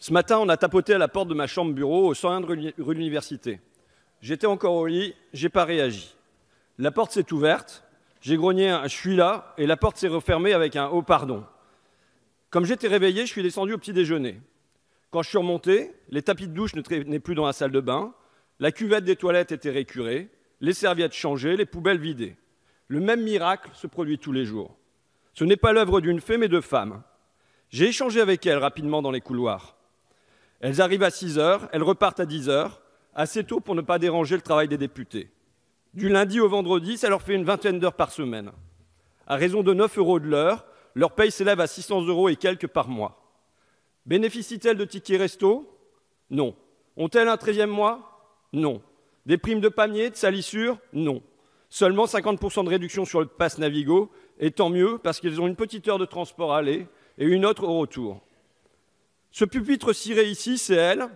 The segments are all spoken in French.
Ce matin, on a tapoté à la porte de ma chambre bureau au 101 rue de l'Université. J'étais encore au lit, j'ai pas réagi. La porte s'est ouverte, j'ai grogné un « je suis là » et la porte s'est refermée avec un « oh pardon ». Comme j'étais réveillé, je suis descendu au petit déjeuner. Quand je suis remonté, les tapis de douche ne traînaient plus dans la salle de bain, la cuvette des toilettes était récurée, les serviettes changées, les poubelles vidées. Le même miracle se produit tous les jours. Ce n'est pas l'œuvre d'une fée, mais de femmes. J'ai échangé avec elles rapidement dans les couloirs. Elles arrivent à 6 h, elles repartent à 10 h, assez tôt pour ne pas déranger le travail des députés. Du lundi au vendredi, ça leur fait une vingtaine d'heures par semaine. À raison de 9 € de l'heure, leur paye s'élève à 600 € et quelques par mois. Bénéficient-elles de tickets resto? Non. Ont-elles un 13e mois? Non. Des primes de panier, de salissure? Non. Seulement 50% de réduction sur le pass Navigo, et tant mieux parce qu'ils ont une petite heure de transport à aller et une autre au retour. Ce pupitre ciré ici, c'est elle.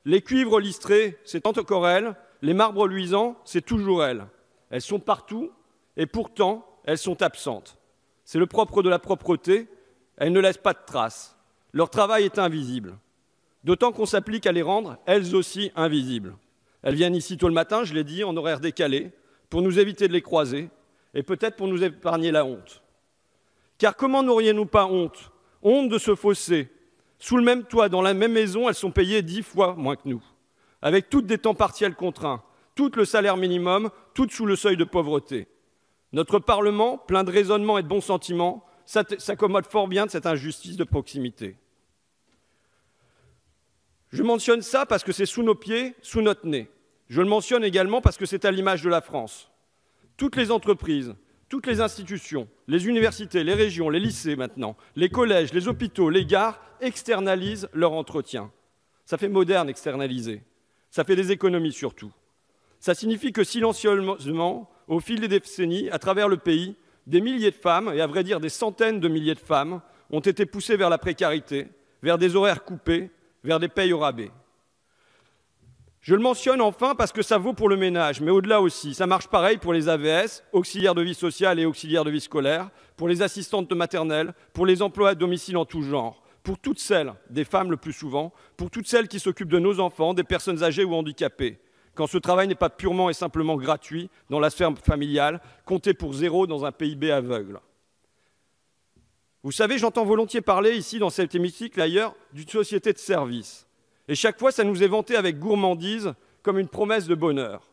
Les cuivres listrés, c'est encore elle. Les marbres luisants, c'est toujours elle. Elles sont partout et pourtant, elles sont absentes. C'est le propre de la propreté. Elles ne laissent pas de traces. Leur travail est invisible. D'autant qu'on s'applique à les rendre, elles aussi, invisibles. Elles viennent ici tôt le matin, je l'ai dit, en horaire décalé, pour nous éviter de les croiser et peut-être pour nous épargner la honte. Car comment n'auriez-nous pas honte? Honte de se fausser. Sous le même toit, dans la même maison, elles sont payées 10 fois moins que nous. Avec toutes des temps partiels contraints, toutes le salaire minimum, toutes sous le seuil de pauvreté. Notre Parlement, plein de raisonnement et de bons sentiments, s'accommode fort bien de cette injustice de proximité. Je mentionne ça parce que c'est sous nos pieds, sous notre nez. Je le mentionne également parce que c'est à l'image de la France. Toutes les entreprises, toutes les institutions, les universités, les régions, les lycées maintenant, les collèges, les hôpitaux, les gares externalisent leur entretien. Ça fait moderne externaliser. Ça fait des économies surtout. Ça signifie que silencieusement, au fil des décennies, à travers le pays, des milliers de femmes, et à vrai dire des centaines de milliers de femmes, ont été poussées vers la précarité, vers des horaires coupés, vers des payes au rabais. Je le mentionne enfin parce que ça vaut pour le ménage, mais au-delà aussi. Ça marche pareil pour les AVS, auxiliaires de vie sociale et auxiliaires de vie scolaire, pour les assistantes maternelles, pour les emplois à domicile en tout genre, pour toutes celles, des femmes le plus souvent, pour toutes celles qui s'occupent de nos enfants, des personnes âgées ou handicapées, quand ce travail n'est pas purement et simplement gratuit dans la sphère familiale, compté pour 0 dans un PIB aveugle. Vous savez, j'entends volontiers parler ici, dans cet hémicycle ailleurs, d'une société de service. Et chaque fois, ça nous est vanté avec gourmandise, comme une promesse de bonheur.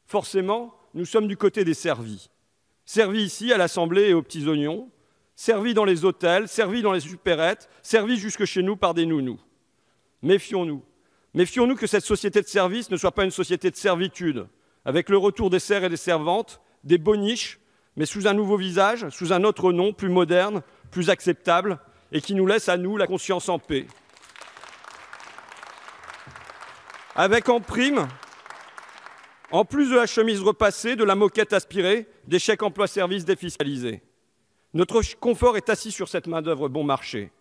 Forcément, nous sommes du côté des servis. Servis ici, à l'Assemblée et aux petits oignons, servis dans les hôtels, servis dans les supérettes, servis jusque chez nous par des nounous. Méfions-nous. Méfions-nous que cette société de service ne soit pas une société de servitude, avec le retour des serfs et des servantes, des boniches, mais sous un nouveau visage, sous un autre nom, plus moderne, plus acceptable, et qui nous laisse à nous la conscience en paix. Avec en prime, en plus de la chemise repassée, de la moquette aspirée, des chèques emploi-service défiscalisés. Notre confort est assis sur cette main-d'œuvre bon marché.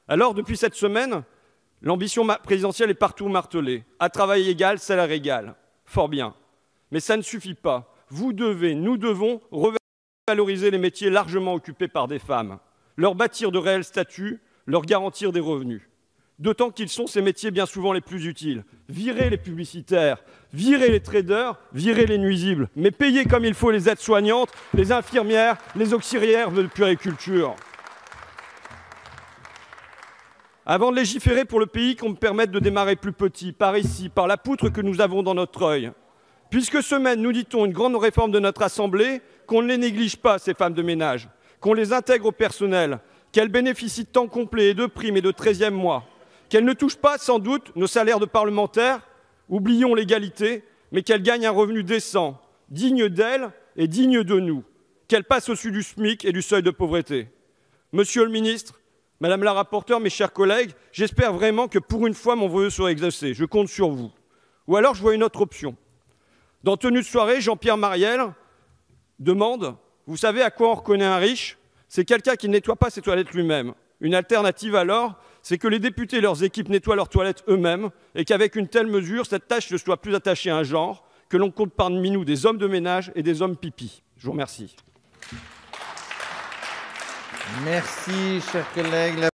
Alors, depuis cette semaine, l'ambition présidentielle est partout martelée. À travail égal, salaire égal. Fort bien. Mais ça ne suffit pas. Vous devez, nous devons revaloriser les métiers largement occupés par des femmes, leur bâtir de réels statuts, leur garantir des revenus. D'autant qu'ils sont ces métiers bien souvent les plus utiles. Virez les publicitaires, virez les traders, virez les nuisibles, mais payez comme il faut les aides-soignantes, les infirmières, les auxiliaires de puériculture. Avant de légiférer pour le pays, qu'on me permette de démarrer plus petit, par ici, par la poutre que nous avons dans notre œil. Puisque ce mène, nous dit-on, une grande réforme de notre Assemblée, qu'on ne les néglige pas, ces femmes de ménage, qu'on les intègre au personnel, qu'elles bénéficient de temps complet et de primes et de 13e mois, qu'elles ne touchent pas, sans doute, nos salaires de parlementaires, oublions l'égalité, mais qu'elles gagnent un revenu décent, digne d'elles et digne de nous, qu'elles passent au-dessus du SMIC et du seuil de pauvreté. Monsieur le ministre, Madame la rapporteure, mes chers collègues, j'espère vraiment que pour une fois mon vœu sera exaucé. Je compte sur vous. Ou alors je vois une autre option. Dans Tenue de soirée, Jean-Pierre Mariel demande « Vous savez à quoi on reconnaît un riche? C'est quelqu'un qui ne nettoie pas ses toilettes lui-même. Une alternative alors, c'est que les députés et leurs équipes nettoient leurs toilettes eux-mêmes et qu'avec une telle mesure, cette tâche ne soit plus attachée à un genre, que l'on compte parmi nous des hommes de ménage et des hommes pipi. » Je vous remercie. Merci, chers collègues.